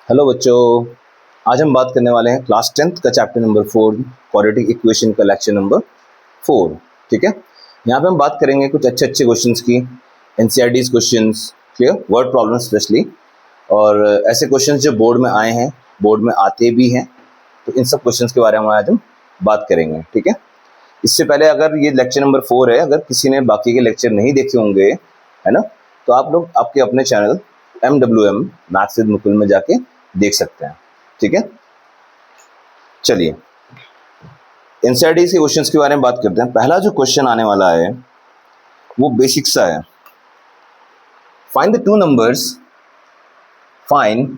Hello बच्चों, आज हम बात करने वाले हैं क्लास 10th का चैप्टर नंबर 4 क्वाड्रेटिक इक्वेशन का लेक्चर नंबर 4। ठीक है, यहाँ पे हम बात करेंगे कुछ अच्छे क्वेश्चंस की, NCERT questions, clear, word problem specially, और ऐसे क्वेश्चंस जो बोर्ड में आए हैं, बोर्ड में आते भी हैं, तो इन सब क्वेश्चंस के बारे में आज हम बात करेंगे। ठीक है, इससे पहले अगर ये लेक्चर नंबर 4 है, अगर किसी ने बाकी के लेक्चर नहीं देखे होंगे, है ना, तो आप लोग आपके अपने channel MWM maths with Mukul में जाके देख सकते हैं। ठीक है, चलिए एनसीईआरटी के क्वेश्चंस के बारे में बात करते हैं। पहला जो क्वेश्चन आने वाला है वो बेसिक सा है। Find the two numbers, find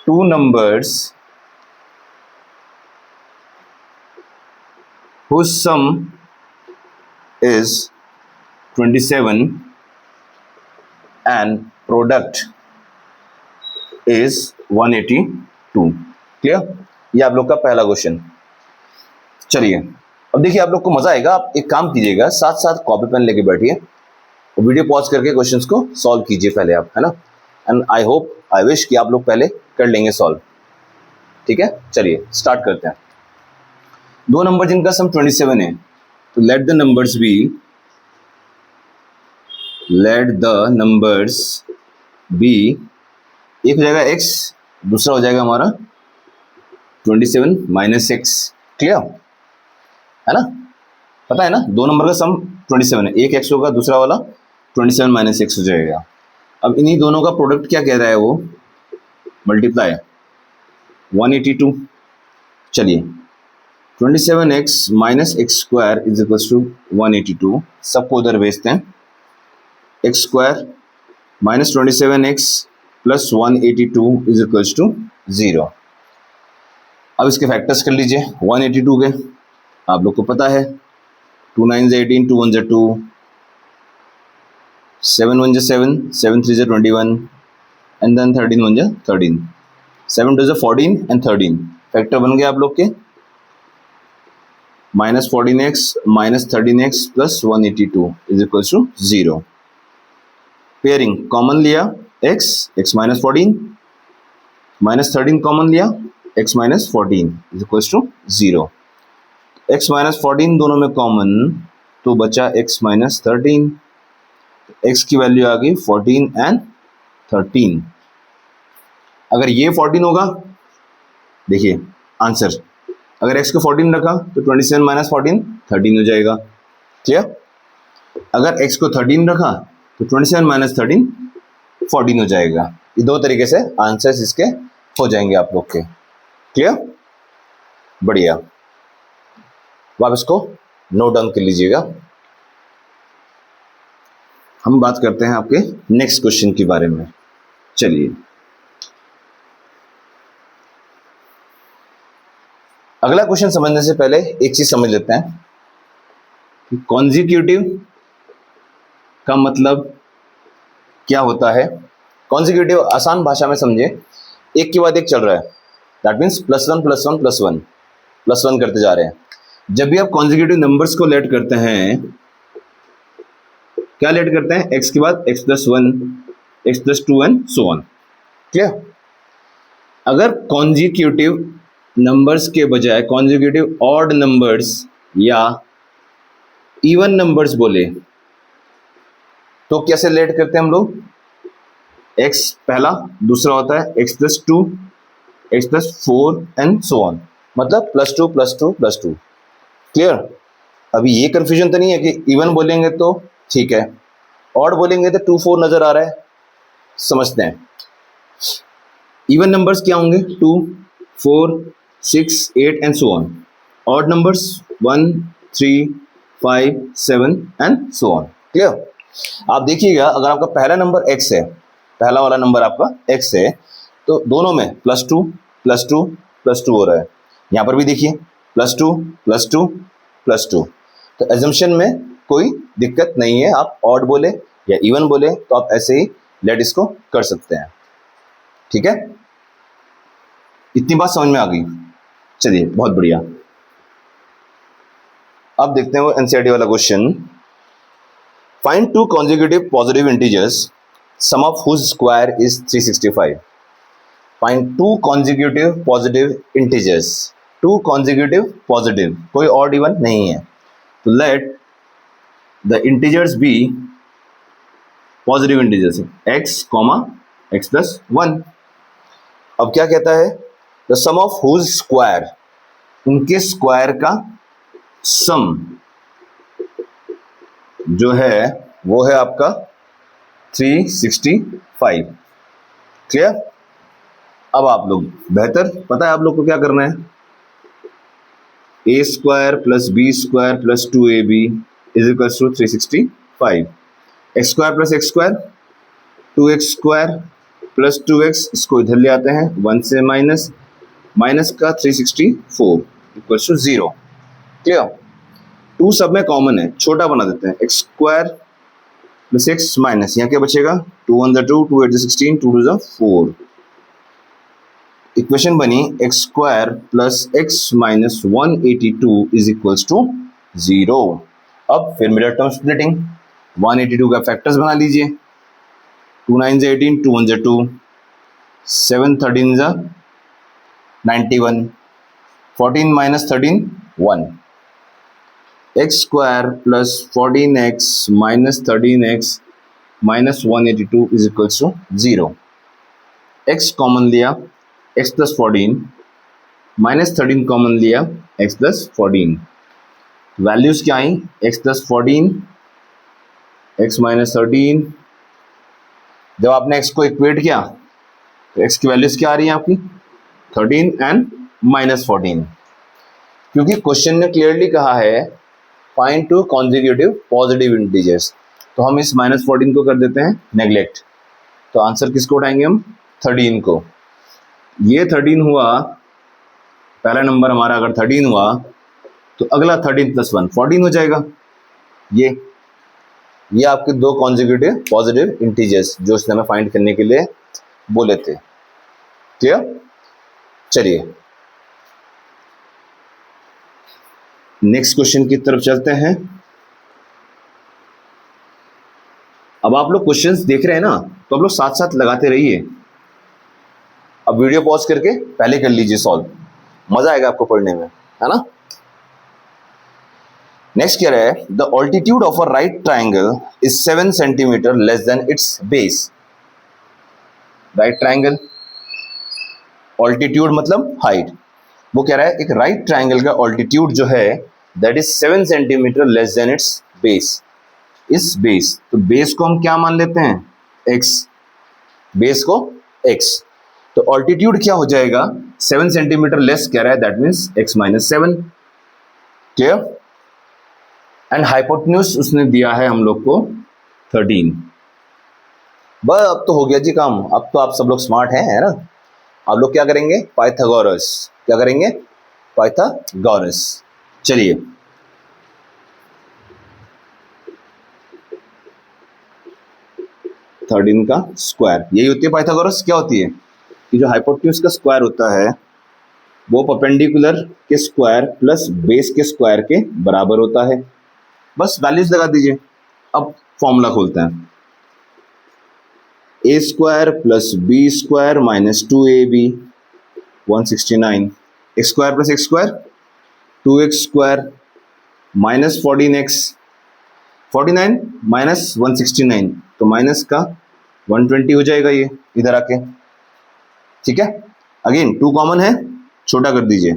two numbers whose sum is 27 and product is 182। Clear, ये आप लोग का पहला क्वेश्चन। चलिए अब देखिए, आप लोग को मजा आएगा। आप एक काम कीजिएगा, साथ साथ कॉपी पेन लेके बैठिए, वीडियो पॉज करके क्वेश्चंस को सॉल्व कीजिए पहले आप, है ना। And I hope, I wish कि आप लोग पहले कर लेंगे सॉल्व। ठीक है, चलिए स्टार्ट करते हैं। दो नंबर जिनका सम 27 है, तो लेट द नंबर्स बी, एक हो जाएगा x, दूसरा हो जाएगा हमारा 27 माइनस x। क्लियर है ना, पता है ना, दो नंबर का सम 27 है, एक x होगा, दूसरा वाला 27 माइनस x हो जाएगा। अब इन्हीं दोनों का प्रोडक्ट क्या कह रहा है, वो मल्टीप्लाई 182। चलिए 27x minus x square is equals to 182, सबको उधर भेजते हैं। X square minus 27x plus 182 is equals to 0। अब इसके फैक्टर्स कर लीजिए 182 के, आप लोग को पता है 2 9 18, 2 1 2, 7 1 7, 7 3 21, एंड देन 13 1 13, 7 2 14 एंड 13। फैक्टर बन गए आप लोग के minus 14x minus 13x plus 182 is equals to 0। Pairing common लिया, x माइनस 14 माइनस 13 कॉमन लिया, x minus 14 is equals to 0। x minus 14 दोनों में कॉमन, तो बचा x माइनस 13, x की वैल्यू आ गई 14 एंड 13। अगर ये 14 होगा, देखिए आंसर, अगर x को 14 रखा तो 27 माइनस 14 13 हो जाएगा। क्लियर, अगर x को 13 रखा तो 27 माइनस 13 14 हो जाएगा। ये दो तरीके से आंसर्स इसके हो जाएंगे आप लोग के। क्लियर, बढ़िया, आप इसको नोट डाउन कर लीजिएगा। हम बात करते हैं आपके नेक्स्ट क्वेश्चन के बारे में। चलिए अगला क्वेश्चन समझने से पहले एक चीज समझ लेते हैं कि कॉन्जिक्यूटिव का मतलब क्या होता है। कॉन्जिक्यूटिव आसान भाषा में समझे, एक के बाद एक चल रहा है, that means plus one plus one plus one plus one करते जा रहे हैं। जब भी आप कॉन्जिक्यूटिव नंबर्स को लेट करते हैं, क्या लेट करते हैं, x के बाद x plus 1, x plus 2 and so on. Clear, अगर कॉन्जिक्यूटिव नंबर्स के बजाय कॉन्जिक्यूटिव ऑड नंबर्स या इवन नंबर्स बोले तो कैसे लेट करते हैं हम लोग, x पहला, दूसरा होता है x plus 2, x plus 4 and so on, मतलब प्लस 2 प्लस 2 प्लस 2। क्लियर, अभी ये कंफ्यूजन तो नहीं है कि इवन बोलेंगे तो ठीक है, ऑड बोलेंगे तो 2 4 नजर आ रहा है, समझते हैं। इवन नंबर्स क्या होंगे, 2 4 6 8 and so on. Odd numbers 1 3 5 7 and so on. Clear, आप देखिएगा, अगर आपका पहला नंबर x है, पहला वाला नंबर आपका x है, तो दोनों में प्लस 2 प्लस 2 प्लस 2 हो रहा है। यहाँ पर भी देखिए प्लस 2 प्लस 2 प्लस 2, तो एजम्पशन में कोई दिक्कत नहीं है। आप ऑड बोले या इवन बोले तो आप ऐसे ही लेट इसको कर सकते हैं। ठीक है, इतनी बात समझ में आ गई। चलिए बहुत बढ़िया, अब देखते हैं वो एनसीईआरटी वाला question. Find two consecutive positive integers sum of whose square is 365. Find two consecutive positive integers. Two consecutive positive, कोई odd even नहीं है. तो let the integers be positive integers, x comma x plus 1. अब क्या कहता है? The sum of whose square, उनके square का सम जो है वो है आपका 365. क्लियर? अब आप लोग बेहतर पता है आप लोग को क्या करना है. A square plus B square plus 2ab is equal to 365. X square plus x square 2x square plus 2x, इसको इधर ले आते हैं 1 से माइनस, माइनस का 364 इक्वल टू 0. क्लियर? 2 सब में कॉमन है, छोटा बना देते हैं. X square plus x minus, यहाँ क्या बचेगा 2 1 2 2 8 16 2 2 4. इक्वेशन बनी x square plus x minus 182 is equals to 0. अब फिर मिडल टर्म स्प्लिटिंग, 182 का फैक्टर्स बना लीजिए. 2 9 18, 2 1 2, 7 13 91, 14 minus 13 1. X square plus 14x minus 13x minus 182 is equals to 0. x common लिया x प्लस 14 माइनस 13 कॉमन लिया x प्लस 14. वैल्यूज क्या आई? x plus 14 x minus 13. जब आपने x को इक्वेट किया तो x की वैल्यूज क्या आ रही है आपकी 13 एंड माइनस 14. क्योंकि क्वेश्चन ने क्लियरली कहा है find two consecutive positive integers, तो हम इस माइनस 14 को कर देते हैं नेग्लेक्ट. तो आंसर किसको उठाएंगे हम? 13 को. ये 13 हुआ, पहला नंबर हमारा अगर 13 हुआ तो अगला 13 प्लस 1 14 हो जाएगा. ये आपके दो कॉन्जिक्यूटिव पॉजिटिव इंटीजर्स जो उसने हमें फाइंड करने के लिए बोले थे. क्लियर? चलिए नेक्स्ट क्वेश्चन की तरफ चलते हैं. अब आप लोग क्वेश्चंस देख रहे हैं ना, तो आप लोग साथ साथ लगाते रहिए. अब वीडियो पॉज करके पहले कर लीजिए सॉल्व, मजा आएगा आपको पढ़ने में, है ना. नेक्स्ट क्या है? The altitude of a right triangle is 7 centimetre less than it's base. Right triangle, altitude मतलब हाइट. वो कह रहा है एक राइट ट्राइंगल का ऑल्टीट्यूड जो है that is 7 centimetre less than it's base. इस बेस, तो बेस को हम क्या मान लेते हैं? x. बेस को x. तो ऑल्टीट्यूड क्या हो जाएगा? 7 सेंटीमीटर लेस कह रहा है, that means x minus 7. Clear? And hypotenuse उसने दिया है हम लोग को 13. बस अब तो हो गया जी काम. अब तो आप सब लोग स्मार्ट हैं, है ना. आप लोग क्या करेंगे? पाइथागोरस. क्या करेंगे? पाइथागोरस. चलिए थर्टीन का स्क्वायर, यही होती है पाइथागोरस. क्या होती है कि जो हाइपोटेन्यूज का स्क्वायर होता है वो परपेंडिकुलर के स्क्वायर प्लस बेस के स्क्वायर के बराबर होता है. बस वैल्यूज लगा दीजिए. अब फॉर्मूला खोलते हैं. A square plus B square minus 2ab 169. X square plus x square 2x square minus 14x 49 minus 169, तो माइनस का 120 हो जाएगा ये इधर आके. ठीक है? अगेन 2 कॉमन है, छोटा कर दीजिए.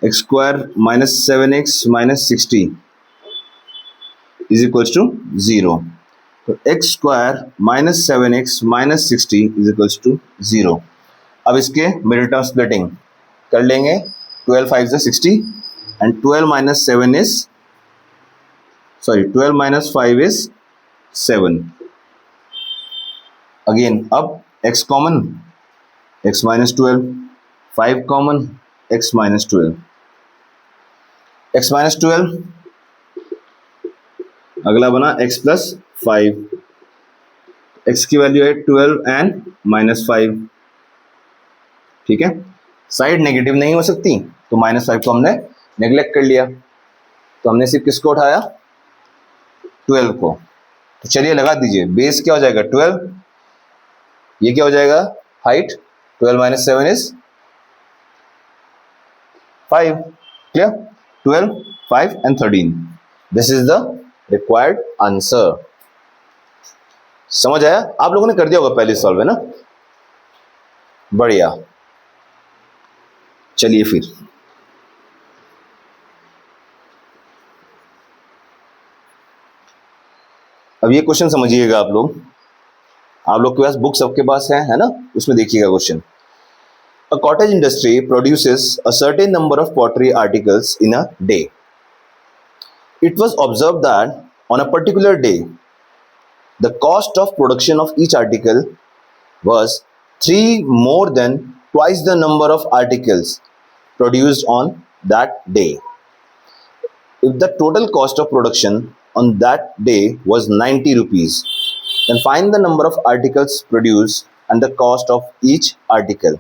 X square minus 7x minus 60 is equal to 0. तो x square minus 7x minus 60 is equal to 0. अब इसके मिडिल टर्म स्प्लिटिंग कर लेंगे. 12 5 60 and 12 minus 7 is 12 minus 5 is 7. Again अब x common, x minus 12, 5 common, x minus 12, x minus 12. अगला बना x plus 5. x की value है 12 and minus 5. ठीक है? साइड नेगेटिव नहीं हो सकती, तो माइनस 5 को हमने नेग्लेक्ट कर लिया. तो हमने सिर्फ किसको उठाया? 12 को. तो चलिए लगा दीजिए. बेस क्या हो जाएगा? 12 ये क्या हो जाएगा, height 12 minus 7 is 5. Clear, 12, 5 and 13. This is the required answer. समझ आया? आप लोगों ने कर दिया होगा पहले सॉल्व, है ना? बढ़िया. चलिए फिर अब ये क्वेश्चन समझिएगा आप लोग के पास बुक सबके पास है ना? उसमें देखिएगा question. A cottage industry produces a certain number of pottery articles in a day. It was observed that on a particular day, the cost of production of each article was 3 more than twice the number of articles produced on that day. If the total cost of production on that day was 90 rupees, then find the number of articles produced and the cost of each article.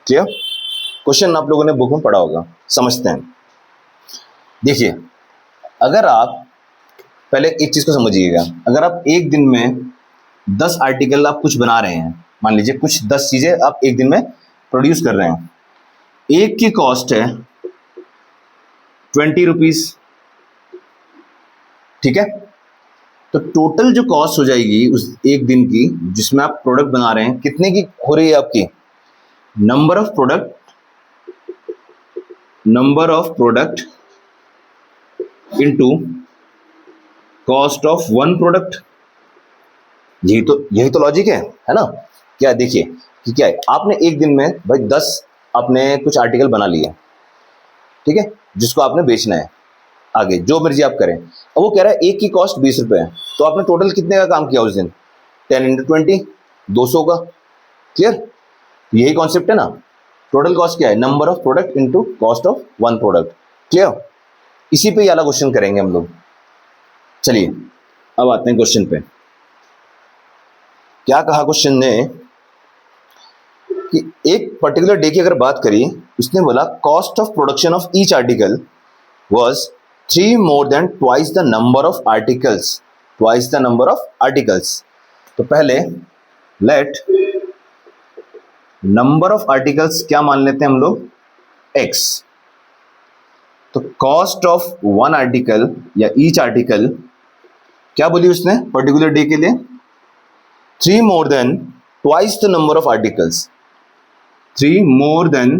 Clear? Question आप लोगों ने book में पढ़ा होगा, समझते हैं. देखिए, अगर आप पहले एक चीज को समझिएगा, अगर आप एक दिन में 10 आर्टिकल आप कुछ बना रहे हैं, मान लीजिए कुछ 10 चीजें आप एक दिन में प्रोड्यूस कर रहे हैं, एक की कॉस्ट है 20 रुपीज. ठीक है, तो टोटल जो कॉस्ट हो जाएगी उस एक दिन की जिसमें आप प्रोडक्ट बना रहे हैं, कितने की हो रही है आपकी? Number of product into cost of one product. यही तो लॉजिक है ना? क्या देखिए कि क्या है, आपने एक दिन में भाई 10 आपने कुछ आर्टिकल बना लिए, ठीक है, जिसको आपने बेचना है, आगे जो मर्जी आप करें. अब वो कह रहा है एक की कॉस्ट 20 रुपए है, तो आपने टोटल कितने का काम किया उस दिन? 10 × 20, 200 का. क्लियर? यही कॉन्सेप्ट है ना. टोटल कॉस्ट क्या है? Number of product into cost of one product. Clear? इसी पे ये वाला क्वेश्चन करेंगे हम लोग. चलिए अब आते हैं क्वेश्चन पे. क्या कहा क्वेश्चन ने कि एक पर्टिकुलर डे की अगर बात करी, उसने बोला cost of production of each article was 3 more than twice the number of articles. तो पहले लेट नंबर ऑफ आर्टिकल्स क्या मान लेते हैं हम लोग? x. तो कॉस्ट ऑफ वन आर्टिकल या ईच आर्टिकल क्या बोली उसने पर्टिकुलर डे के लिए? 3 more than twice the number of articles. 3 more than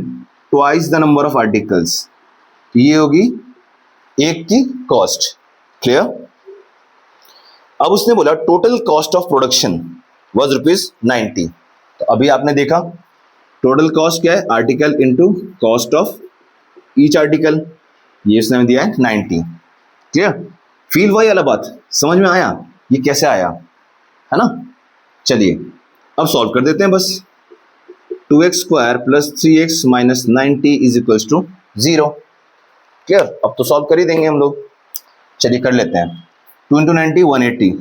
twice the number of articles. ये होगी एक की कॉस्ट. क्लियर? अब उसने बोला total cost of production was ₹90. तो अभी आपने देखा टोटल कॉस्ट क्या है? Article into cost of each article. ये उसने दिया है 90. क्लियर? फील वही वाला बात समझ में आया? ये कैसे आया, है ना? चलिए अब सॉल्व कर देते हैं बस. 2x² + 3x - 90 = 0. क्लियर? अब तो सॉल्व कर ही देंगे हम लोग. चलिए कर लेते हैं. 2 × 90 180.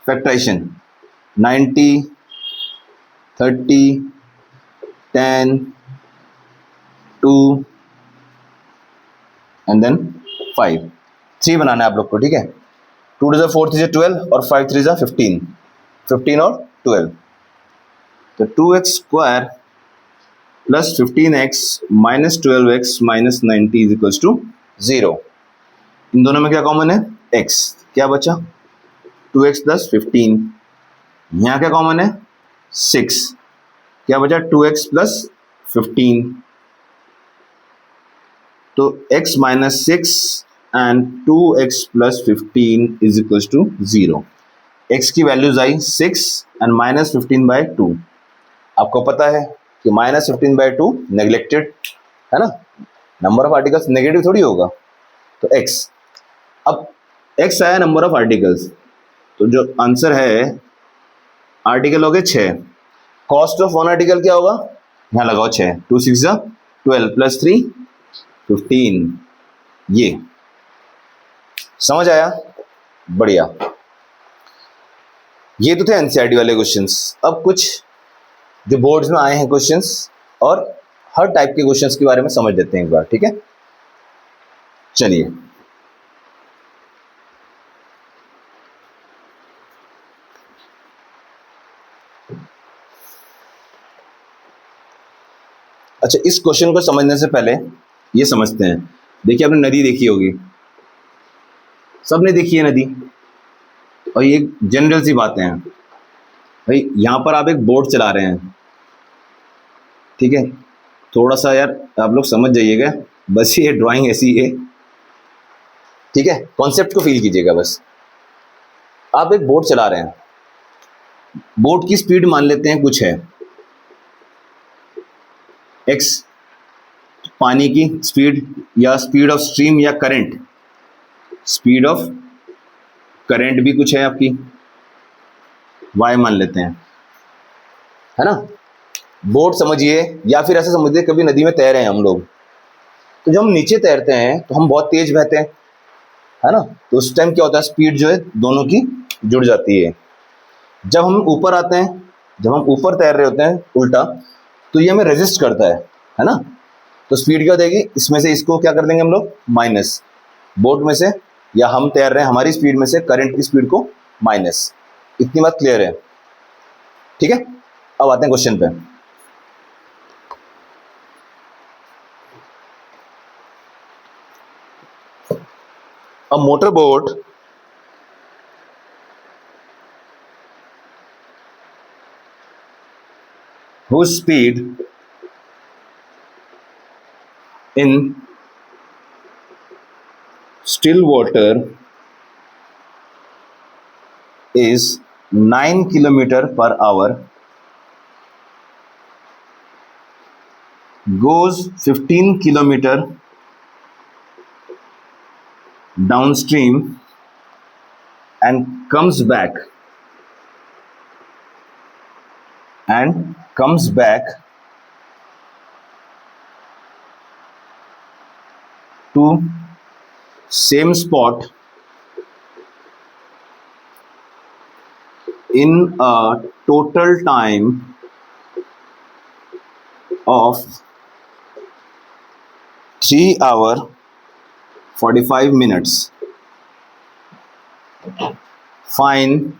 Factorisation 90, 30, 10, 2 and then 5. 3 बनाना है आप लोग को, ठीक है? 2 × 4 = 12 और 5 × 3 = 15. 15 और 12. तो 2x² + 15x - 12x - 90 = 0. इन दोनों में क्या कॉमन है? x. क्या बचा? 2x + 15. यहाँ क्या कॉमन है? 6. क्या बचा? 2x + 15. तो x - 6 एंड 2x + 15 = 0. x की वैल्यूज आई 6 एंड -15/2. आपको पता है कि -15/2 नेग्लेक्टेड है ना. नंबर ऑफ आर्टिकल्स नेगेटिव थोड़ी होगा. तो x. अब x आया नंबर ऑफ आर्टिकल्स, तो जो आंसर है आर्टिकल हो गए 6. कॉस्ट ऑफ वन आर्टिकल क्या होगा? यहाँ लगाओ 6. 2 × 6 = 12 + 3 15. ये समझ आया? बढ़िया. ये तो थे एनसीईआरटी वाले क्वेश्चंस. अब कुछ जो बोर्ड्स में आए हैं क्वेश्चंस और हर टाइप के क्वेश्चंस के बारे में समझ लेते हैं एक बार, ठीक है? चलिए अच्छा, इस क्वेश्चन को समझने से पहले ये समझते हैं। देखिए, आपने नदी देखी होगी, सबने देखी है नदी, और ये जनरल सी बातें हैं भाई। यहाँ पर आप एक बोट चला रहे हैं, ठीक है, थोड़ा सा यार आप लोग समझ जाइएगा, बस ये ड्राइंग ऐसी है, ठीक है, कॉन्सेप्ट को फील कीजिएगा बस। आप एक बोट चला रहे हैं, बोट की स्पीड मान लेते हैं कुछ है x, पानी की स्पीड या स्पीड ऑफ स्ट्रीम या करंट, स्पीड ऑफ करंट भी कुछ है आपकी y मान लेते हैं, है ना। बोट समझिए, या फिर ऐसा समझिए कभी नदी में तैर रहे हैं हम लोग, तो जब हम नीचे तैरते हैं तो हम बहुत तेज बहते हैं, है ना, तो उस टाइम क्या होता है, स्पीड जो है दोनों की जुड़ जाती है। जब हम ऊपर आते हैं, जब हम ऊपर तैर रहे होते हैं उल्टा, तो ये हमें रेजिस्ट करता है ना, तो स्पीड क्या हो जाएगी, इसमें से इसको क्या कर देंगे हम लोग माइनस, बोट में से या हम तैर रहे हैं हमारी स्पीड में से करंट की स्पीड को माइनस। इतनी बात क्लियर है, ठीक है। अब आते हैं क्वेश्चन पे। A motorboat whose speed in still water is 9 km/h goes 15 km downstream and comes back to same spot in a total time of 3 hours 45 minutes. Find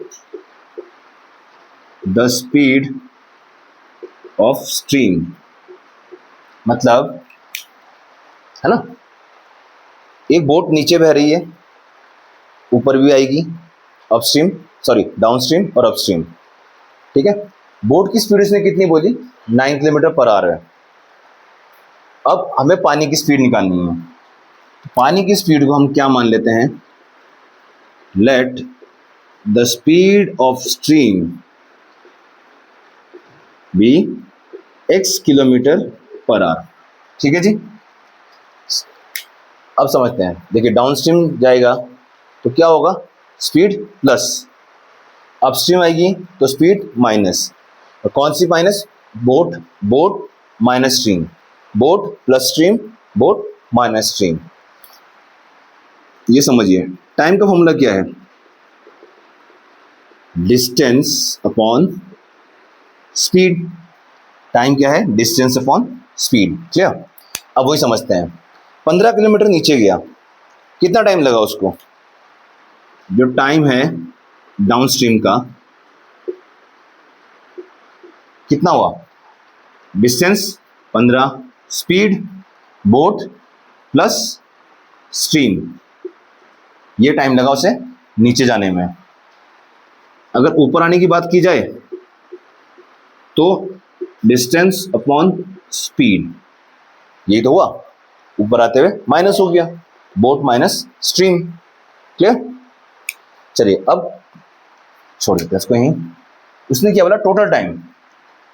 the speed of stream. मतलब, है ना, एक boat नीचे बह रही है, ऊपर भी आएगी, अपस्ट्रीम सॉरी डाउनस्ट्रीम और अपस्ट्रीम, ठीक है। बोट की स्पीड इसने कितनी बोली, 9 km/h है। अब हमें पानी की स्पीड निकालनी है, पानी की स्पीड को हम क्या मान लेते हैं, let the speed of stream be x km/h, ठीक है जी। अब समझते हैं, देखिए डाउनस्ट्रीम जाएगा तो क्या होगा, स्पीड प्लस, अपस्ट्रीम आएगी तो स्पीड माइनस, और कौन सी minus, boat minus stream, boat plus stream, boat minus stream. ये समझिए, टाइम का फॉर्मूला क्या है, डिस्टेंस अपॉन स्पीड। टाइम क्या है, डिस्टेंस अपॉन स्पीड, क्लियर। अब वही समझते हैं, 15 किलोमीटर नीचे गया, कितना टाइम लगा उसको, जो टाइम है डाउनस्ट्रीम का कितना हुआ, distance 15, speed boat plus stream, ये टाइम लगा उसे नीचे जाने में। अगर ऊपर आने की बात की जाए तो डिस्टेंस अपॉन स्पीड, यही तो हुआ, ऊपर आते हुए माइनस हो गया, बोट माइनस स्ट्रीम, क्लियर। चलिए अब छोड़ देते हैं इसको यहीं। उसने क्या बोला, total time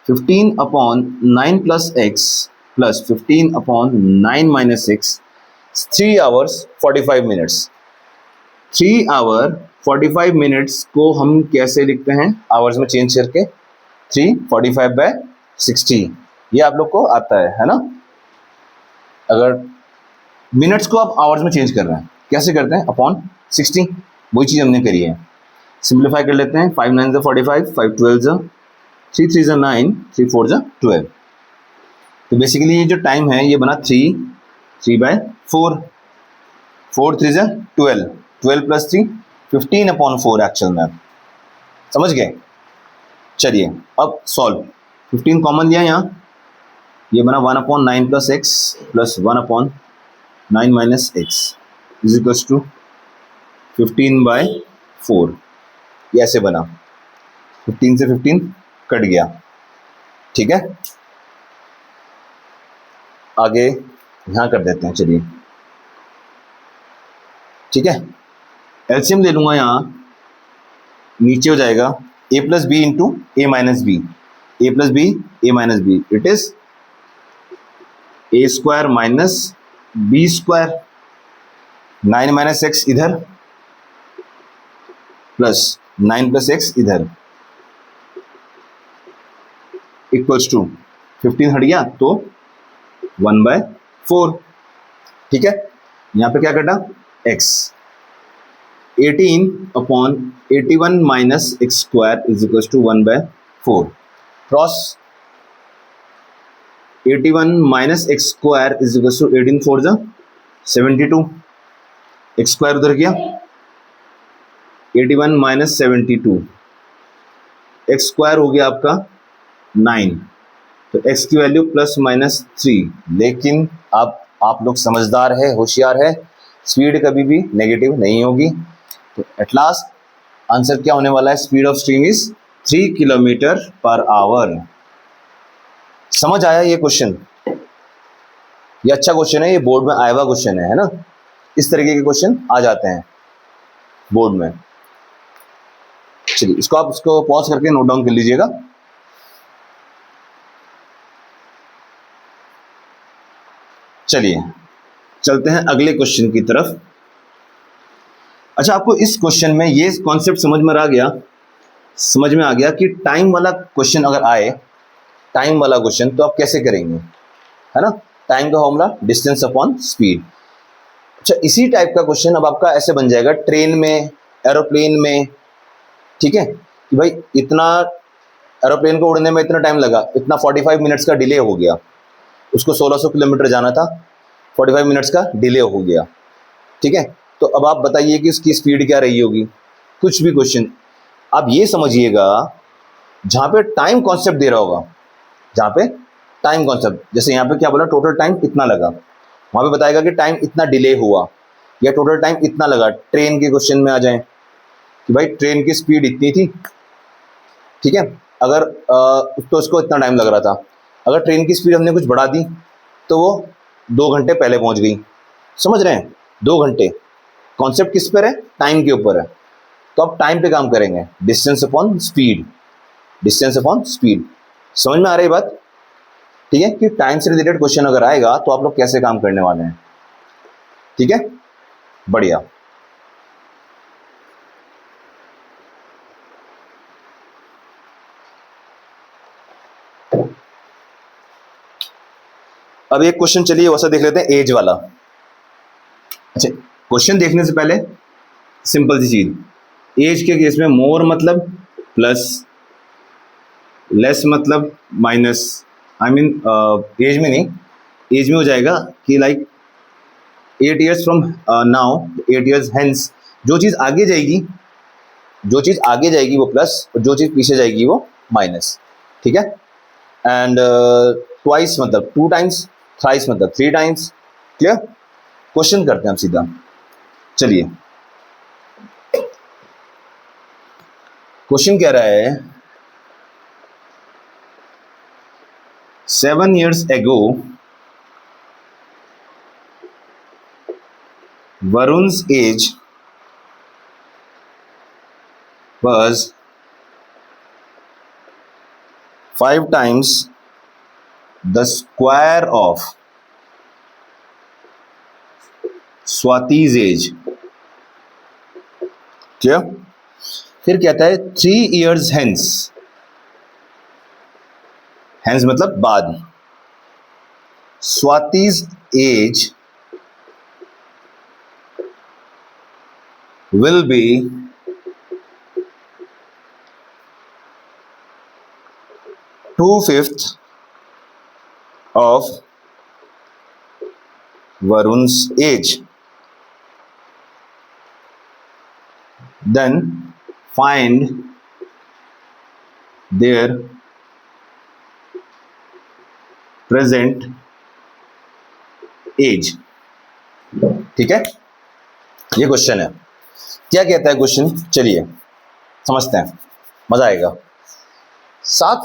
15/9 + x plus 15/9 - x, 3 hours 45 minutes। 3 hour 45 minutes को हम कैसे लिखते हैं, आवर्स में चेंज करके, 345/60, ये आप लोग को आता है ना। अगर मिनट्स को आप आवर्स में चेंज कर रहे हैं, कैसे करते हैं, अपॉन 60, वही चीज़ हमने करी है। सिंप्लीफाई कर लेते हैं, 5 9 45, 5 12 3 3 9, 3 4 12। तो बेसिकली ये जो टाइम है ये बना 3/4, 4 3 12, 12 + 3 15/4 एक्चुअल में, समझ गए। चलिए अब सॉल्व, 15 कॉमन लिया यहाँ, ये बना 1/9 + x plus 1/9 minus x is equals to 15/4। ये ऐसे बना, 15 से 15 कट गया। ठीक है, आगे यहाँ कर देते हैं, चलिए। ठीक है, एलसीएम ले लूंगा, यहाँ नीचे हो जाएगा a plus b into a minus b, a plus b a minus b, it is a square minus b square, 9 minus x इधर प्लस 9 प्लस एक्स इधर इक्वल्स टू 15 हट गया तो 1/4। ठीक है, यहाँ पे क्या कटा x, 18/81 minus x square is equals to 1/4। Cross 81 minus x square is equals to 18 4 जा 72, एक्स स्क्वायर उधर गया, 81 माइनस 72, एक्स स्क्वायर हो गया आपका 9, तो x की वैल्यू प्लस माइनस 3। लेकिन अब आप लोग समझदार है, होशियार है, स्पीड कभी भी नेगेटिव नहीं होगी। तो एट लास्ट आंसर क्या होने वाला है, speed of stream is 3 kilometre per hour. समझ आया ये क्वेश्चन? ये अच्छा क्वेश्चन है, ये बोर्ड में आया हुआ क्वेश्चन है ना? इस तरीके के क्वेश्चन आ जाते हैं बोर्ड में। चलिए, इसको आप इसको पॉज करके नोट डाउन कर लीजिएगा। चलिए चलते हैं अगले क्वेश्चन की तरफ। अच्छा, आपको इस क्वेश्चन में ये कॉन्सेप्ट समझ में आ गया कि टाइम वाला क्वेश्चन अगर आए, टाइम वाला क्वेश्चन, तो आप कैसे करेंगे, है ना? टाइम का फॉर्मूला डिस्टेंस अपॉन स्पीड। अच्छा, इसी टाइप का क्वेश्चन अब आपका ऐसे बन जाएगा ट्रेन में, एरोप्लेन में। ठीक है, कि भाई इतना एरोप्लेन को उड़ने में इतना टाइम लगा, इतना 45 मिनट्स का डिले हो गया, उसको 1600 किलोमीटर जाना था, 45 मिनट्स का डिले हो गया। ठीक है, तो अब आप बताइए कि उसकी स्पीड क्या रही होगी। कुछ भी क्वेश्चन आप ये समझिएगा, जहाँ पे टाइम कॉन्सेप्ट दे रहा होगा, जहाँ पे टाइम कॉन्सेप्ट, जैसे यहाँ पे क्या बोला, टोटल टाइम इतना लगा, वहाँ पे बताएगा कि टाइम इतना डिले हुआ या टोटल टाइम इतना लगा। ट्रेन के क्वेश्चन में आ जाए कि भाई ट्रेन की स्पीड इतनी थी, ठीक है, अगर तो उसको इतना टाइम लग रहा था। अगर ट्रेन की स्पीड हमने कुछ बढ़ा दी तो वो 2 घंटे पहले पहुंच गई। समझ रहे हैं? 2 घंटे। कॉन्सेप्ट किस पर है? टाइम के ऊपर है। तो आप टाइम पे काम करेंगे, distance upon speed, distance upon speed. समझ में आ रही बात? ठीक है, कि टाइम से रिलेटेड क्वेश्चन अगर आएगा तो आप लोग कैसे काम करने वाले हैं। ठीक है, बढ़िया। अब एक क्वेश्चन चलिए वैसा देख लेते हैं, एज वाला। अच्छा, क्वेश्चन देखने से पहले सिंपल सी चीज, एज के केस में मोर मतलब प्लस, लेस मतलब माइनस। आई मीन एज में नहीं, एज में हो जाएगा कि like 8 years from now, 8 years hence. जो चीज़ आगे जाएगी, जो चीज़ आगे जाएगी वो प्लस, और जो चीज़ पीछे जाएगी वो माइनस। ठीक है, एंड ट्वाइस मतलब 2 टाइम्स, थ्राइस मतलब 3 टाइम्स। क्लियर? क्वेश्चन करते हैं हम सीधा। चलिए, क्वेश्चन कह रहा है 7 years ago Varun's age was 5 times the square of Swati's age। क्या? फिर कहता है 3 years hence, hence मतलब बाद, Swati's age will be 2/5 of Varun's age। Then find their present age. ठीक है, ये क्वेश्चन है। क्या कहता है क्वेश्चन, चलिए समझते हैं, मजा आएगा। 7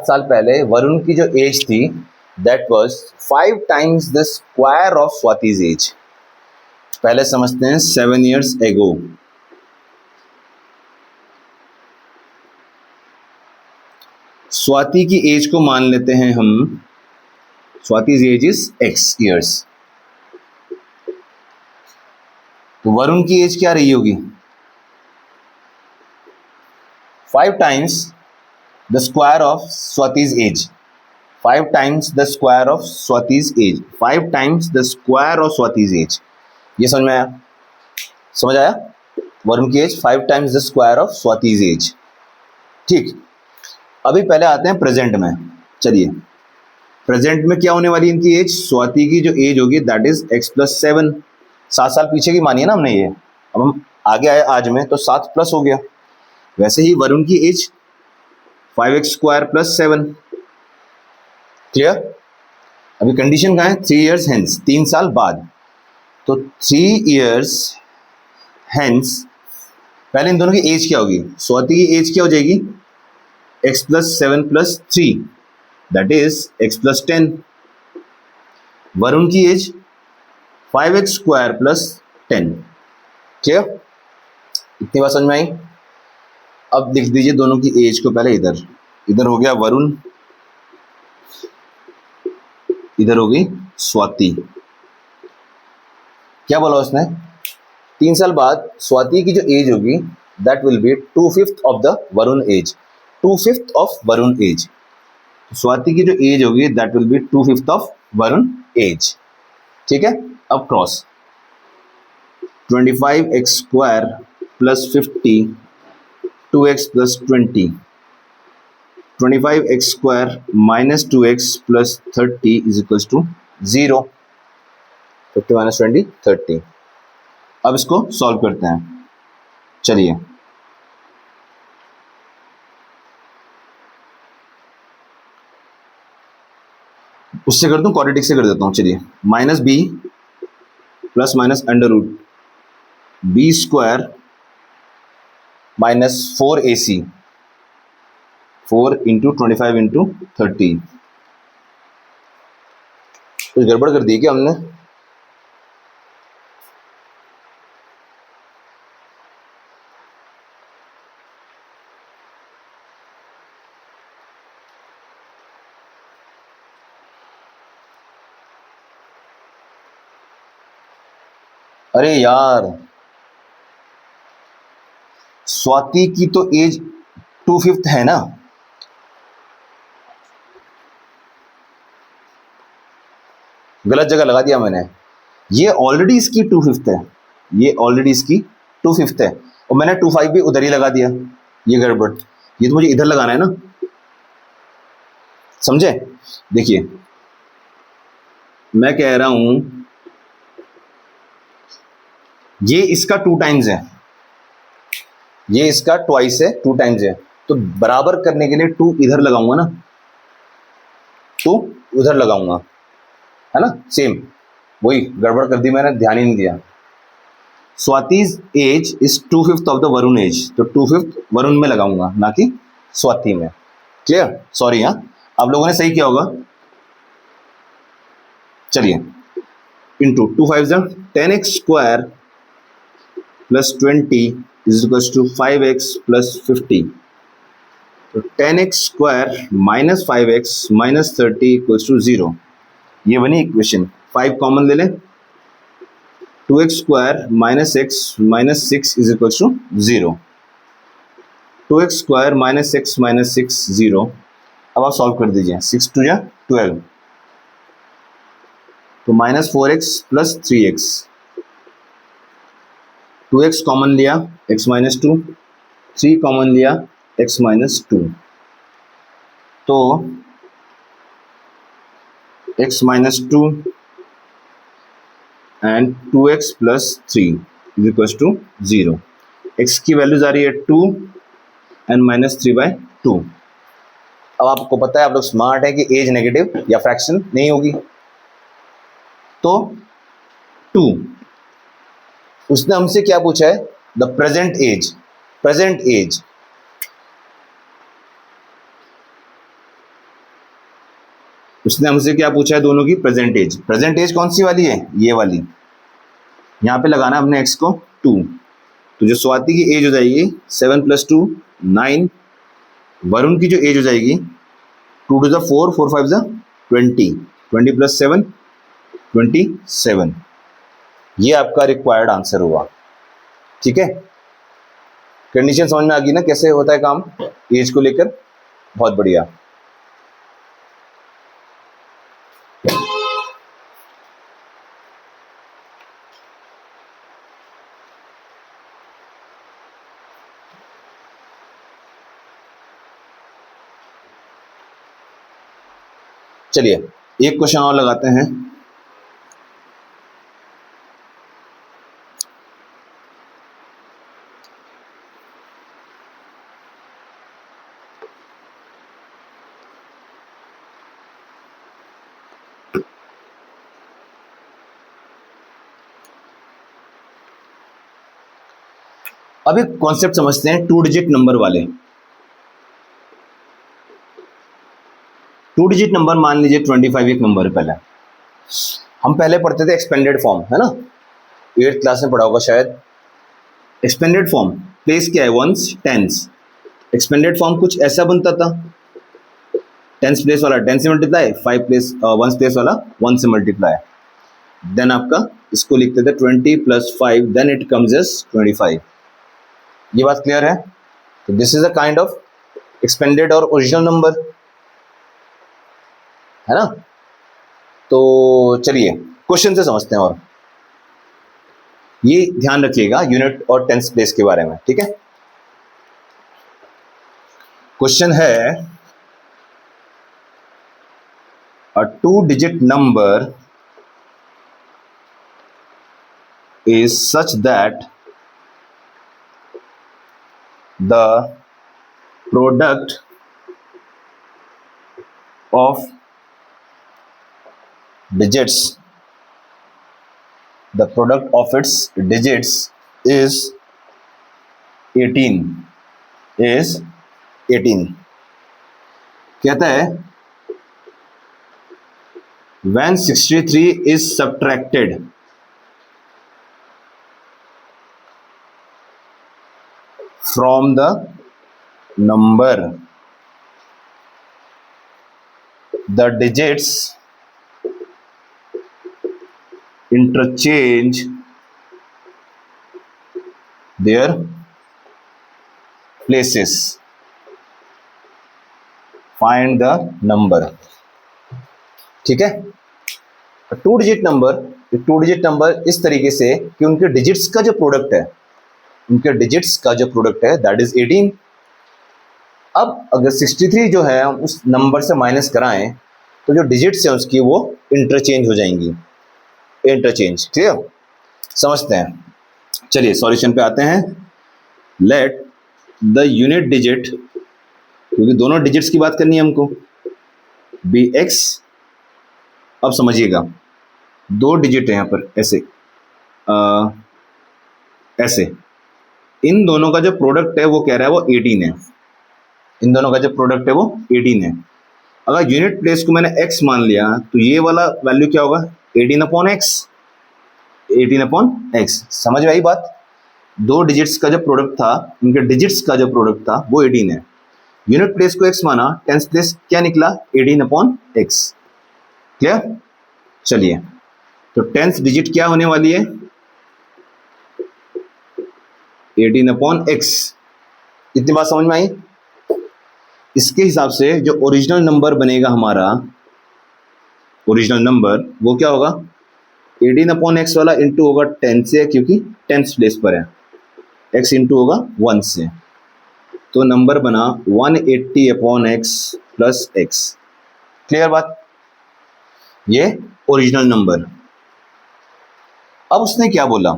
साल पहले वरुण की जो एज थी that was 5 times the square of Swati's age. पहले समझते हैं 7 years एगो। स्वाति की एज को मान लेते हैं हम, Swati's age is x years। तो वरुण की एज क्या रही होगी, 5 times the square of Swati's age, 5 times the square of Swati's age, 5 times the square of Swati's age. ये समझ में आया, समझ आया? वरुण की age 5 times the square of Swati's age. ठीक, अभी पहले आते हैं प्रेजेंट में। चलिए प्रेजेंट में क्या होने वाली इनकी एज, स्वाति की जो एज होगी दैट इज x+7। 7 साल पीछे की मानिए ना हमने ये, अब हम आगे आए आज में तो 7 प्लस हो गया। वैसे ही वरुण की एज 5x² + 7। क्लियर? अभी कंडीशन कहाँ है, 3 years हेंस, 3 साल बाद। तो 3 years हेंस पहले इन दोनों की एज क्या होगी, स्वाति की एज क्या हो जाएगी, x+7 + 3 that is x+10। Varun की एज 5x² + 10। क्लियर? इतनी बात समझ में आई? अब लिख दीजिए दोनों की एज को पहले इधर, इधर हो गया वरुण, इधर हो गई स्वाति। क्या बोला उसने, 3 साल बाद स्वाति की जो एज होगी that will be 2/5 of the Varun age, 2/5 of Varun age. Swati की जो एज होगी that will be 2/5 of Varun age. ठीक है, अब cross 25x² + 50 2x + 20, 25x² - 2x + 30 = 0। 50 - 20 30। अब इसको सॉल्व करते हैं। चलिए उससे कर दूं, क्वाड्रेटिक से कर देता हूं। चलिए -b + -√b² - 4ac, 4 × 25 × 30। कुछ गड़बड़ कर दी क्या हमने? अरे यार, स्वाति की तो एज 2/5 है ना, गलत जगह लगा दिया मैंने। ये ऑलरेडी इसकी 2/5 है, ये ऑलरेडी इसकी 2/5 है, और मैंने 2/5 भी उधर ही लगा दिया। ये गड़बड़, ये तो मुझे इधर लगाना है ना, समझे? देखिए मैं कह रहा हूं ये इसका 2 टाइम्स है, ये इसका ट्वाइस है, 2 टाइम्स है। तो बराबर करने के लिए 2 इधर लगाऊंगा ना, 2 उधर लगाऊंगा, है ना? सेम वही गड़बड़ कर दी मैंने, ध्यान ही नहीं दिया। Swati's age is 2/5 of the Varun age, तो 2/5 वरुण में लगाऊंगा ना कि स्वाति में। क्लियर? सॉरी हाँ, आप लोगों ने सही किया होगा। चलिए इंटू 2 5 10x² + 20 = 5x + 50। तो 10x² - 5x - 30 = 0। ये बनी इक्वेशन। 5 कॉमन ले लें, 2x² - x - 6 = 0। 2x² - x - 6 0। अब आप सॉल्व कर दीजिए, 6 × 2 = 12, तो -4x + 3x, 2x कॉमन लिया, x - 2, 3 कॉमन लिया, x - 2, तो x - 2 एंड 2x + 3 = 0। x की वैल्यूज आ रही है 2 एंड -3/2। अब आपको पता है, आप लोग स्मार्ट है कि एज नेगेटिव या फ्रैक्शन नहीं होगी। तो 2, उसने हमसे क्या पूछा है, the present age, present age. उसने हमसे क्या पूछा है, दोनों की प्रेजेंट एज। प्रेजेंट एज कौन सी वाली है, ये वाली। यहां पे लगाना हमने x को 2, तो जो स्वाति की एज हो जाएगी 7 + 2 9, वरुण की जो एज हो जाएगी 2 × 4 4 5 20, 20 + 7 27। ये आपका रिक्वायर्ड आंसर हुआ। ठीक है, कंडीशन समझ में आ गई ना, कैसे होता है काम एज को लेकर। बहुत बढ़िया। चलिए एक क्वेश्चन और लगाते हैं। अब एक कॉन्सेप्ट समझते हैं 2 डिजिट नंबर वाले। 2 डिजिट नंबर, मान लीजिए 25 एक नंबर है। पहले हम पहले पढ़ते थे एक्सपेंडेड फॉर्म, है ना, 8th क्लास में पढ़ा होगा शायद। एक्सपेंडेड फॉर्म प्लेस क्या है, वंस टेंस। एक्सपेंडेड फॉर्म कुछ ऐसा बनता था, टेंस प्लेस वाला 10 से मल्टीप्लाई, 5 प्लेस वंस प्लेस वाला 1 से मल्टीप्लाई। देन आपका इसको लिखते थे 20 + 5, देन इट कम्स एज 25। ये बात क्लियर है। तो this is a kind of expanded और ओरिजिनल नंबर, है ना। तो चलिए क्वेश्चन से समझते हैं, और ये ध्यान रखिएगा यूनिट और टेंस प्लेस के बारे में। ठीक है, क्वेश्चन है a 2-digit number is such that the product of digits, the product of its digits is 18, is 18। कहता है when 63 is subtracted from the number, the digits interchange their places, find the number। ठीक है, 2 digit number, 2 digit number इस तरीके से कि उनके digits का जो प्रोडक्ट है, उनके डिजिट्स का जो प्रोडक्ट है दैट इज 18। अब अगर 63 जो है उस नंबर से माइनस कराएं तो जो डिजिट्स हैं उसकी वो इंटरचेंज हो जाएंगी, इंटरचेंज। क्लियर, समझते हैं। चलिए सॉल्यूशन पे आते हैं। लेट द यूनिट डिजिट, क्योंकि दोनों डिजिट्स की बात करनी है हमको, बी एक्स। अब समझिएगा 2 डिजिट है यहाँ पर, ऐसे ऐसे, इन दोनों का जो प्रोडक्ट है वो कह रहा है वो 18 है। इन दोनों का जो प्रोडक्ट है वो 18 है। अगर यूनिट प्लेस को मैंने x मान लिया तो ये वाला वैल्यू क्या होगा, 18/x, 18/x। समझ में आई बात। 2 डिजिट्स का जो प्रोडक्ट था, उनके डिजिट्स का जो प्रोडक्ट था वो 18 है। यूनिट प्लेस को x माना, टेंस प्लेस क्या निकला, 18/x। क्लियर। चलिए तो टेंस डिजिट क्या होने वाली है, 18/x। इतनी बात समझ में आई। इसके हिसाब से जो ओरिजिनल नंबर बनेगा हमारा, ओरिजिनल नंबर वो क्या होगा, 18/x वाला इंटू होगा 10 से, क्योंकि टेंस प्लेस पर है, x इंटू होगा 1 से, तो नंबर बना 180/x प्लस x। क्लियर बात, ये ओरिजिनल नंबर। अब उसने क्या बोला,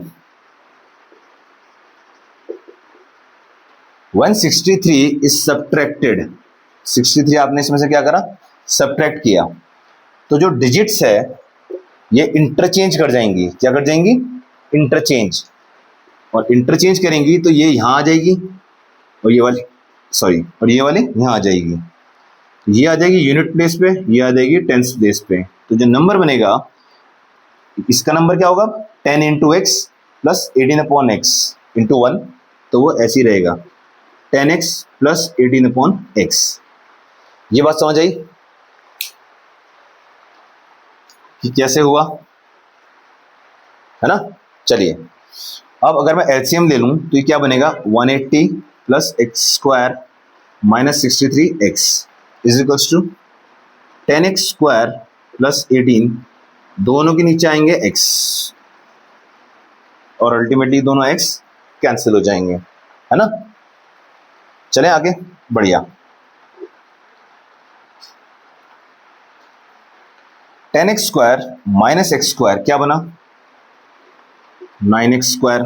when 63 is subtracted 63 आपने इसमें से क्या करा, सब्ट्रैक्ट किया, तो जो डिजिट्स है ये इंटरचेंज कर जाएंगी, क्या कर जाएंगी, इंटरचेंज, और इंटरचेंज करेंगी तो ये यहाँ आ जाएगी और ये वाली सॉरी और ये वाली यहाँ आ जाएगी, ये आ जाएगी यूनिट प्लेस पे, ये आ जाएगी टेंस प्लेस पे। तो जो नंबर बनेगा इसका नंबर क्या होगा, 10 into x plus 18 upon x into 1, तो वो ऐसे ही रहेगा 10x प्लस 18 अपॉन एक्स। ये बात समझ आई कि कैसे हुआ, है ना। चलिए अब अगर मैं एलसीएम ले लूं तो ये क्या बनेगा, 180 plus x square minus 63x is equals to 10x square plus 18, दोनों के नीचे आएंगे x और अल्टीमेटली दोनों x कैंसिल हो जाएंगे, है ना। चले आगे, बढ़िया। 10x square minus x square क्या बना, 9x स्क्वायर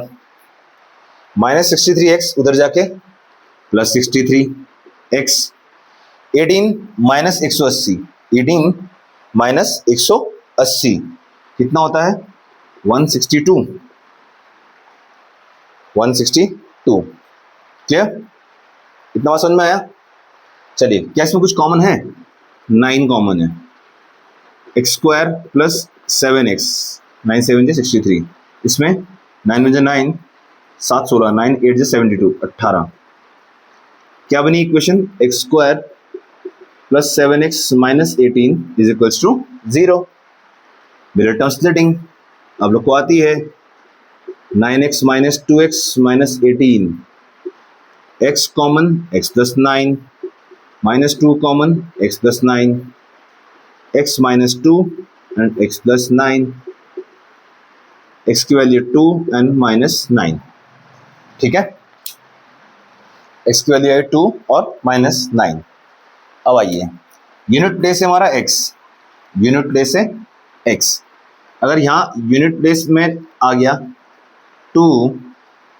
माइनस 63x उधर जाके प्लस 63x, 18 माइनस 180, 18 माइनस 180 कितना होता है, 162, 162। क्लियर, इतना बात समझ में आया। चलिए क्या इसमें कुछ कॉमन है, 9 कॉमन है, एक्स स्क्वायर प्लस 7x, 9 7 जा 63, इसमें 9 में जा 9, 7 16, 9 8 जा 72, 18। क्या बनी equation, x square plus 7x minus 18 is equals to 0। Middle term splitting आप लोग को आती है, 9x minus 2x minus 18, x common x plus 9 minus 2 common x plus 9, x minus 2 and x plus 9, x की वैल्यू 2 एंड माइनस 9, ठीक है, x की value है 2 और माइनस 9। अब आइए यूनिट प्लेस है हमारा x, यूनिट प्लेस है x, अगर यहाँ यूनिट प्लेस में आ गया 2,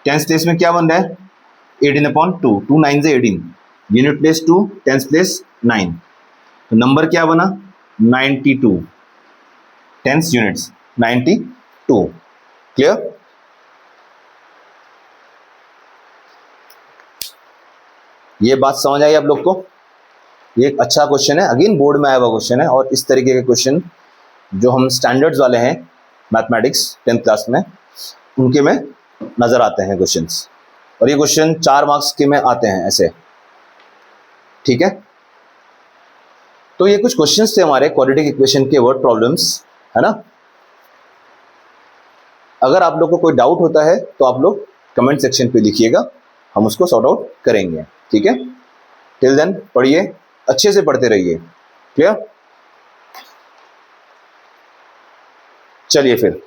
टेंस प्लेस में क्या बन रहा है, 18 अपॉन 2, 2 9 से 18, यूनिट प्लेस 2, टेंस प्लेस 9, तो नंबर क्या बना 92, टेंस यूनिट्स 92। क्लियर, ये बात समझ आई आप लोग को। ये एक अच्छा क्वेश्चन है, अगेन बोर्ड में आया हुआ क्वेश्चन है, और इस तरीके के क्वेश्चन जो हम स्टैंडर्ड्स वाले हैं मैथमेटिक्स 10th क्लास में उनके में नजर आते हैं क्वेश्चंस, और ये क्वेश्चन 4 मार्क्स के में आते हैं ऐसे, ठीक है। तो ये कुछ क्वेश्चंस थे हमारे क्वाड्रेटिक इक्वेशन के वर्ड प्रॉब्लम्स, है ना। अगर आप लोग को कोई डाउट होता है तो आप लोग कमेंट सेक्शन पे लिखिएगा, हम उसको सॉर्ट आउट करेंगे, ठीक है। टिल देन पढ़िए, अच्छे से पढ़ते रहिए। क्लियर, चलिए फिर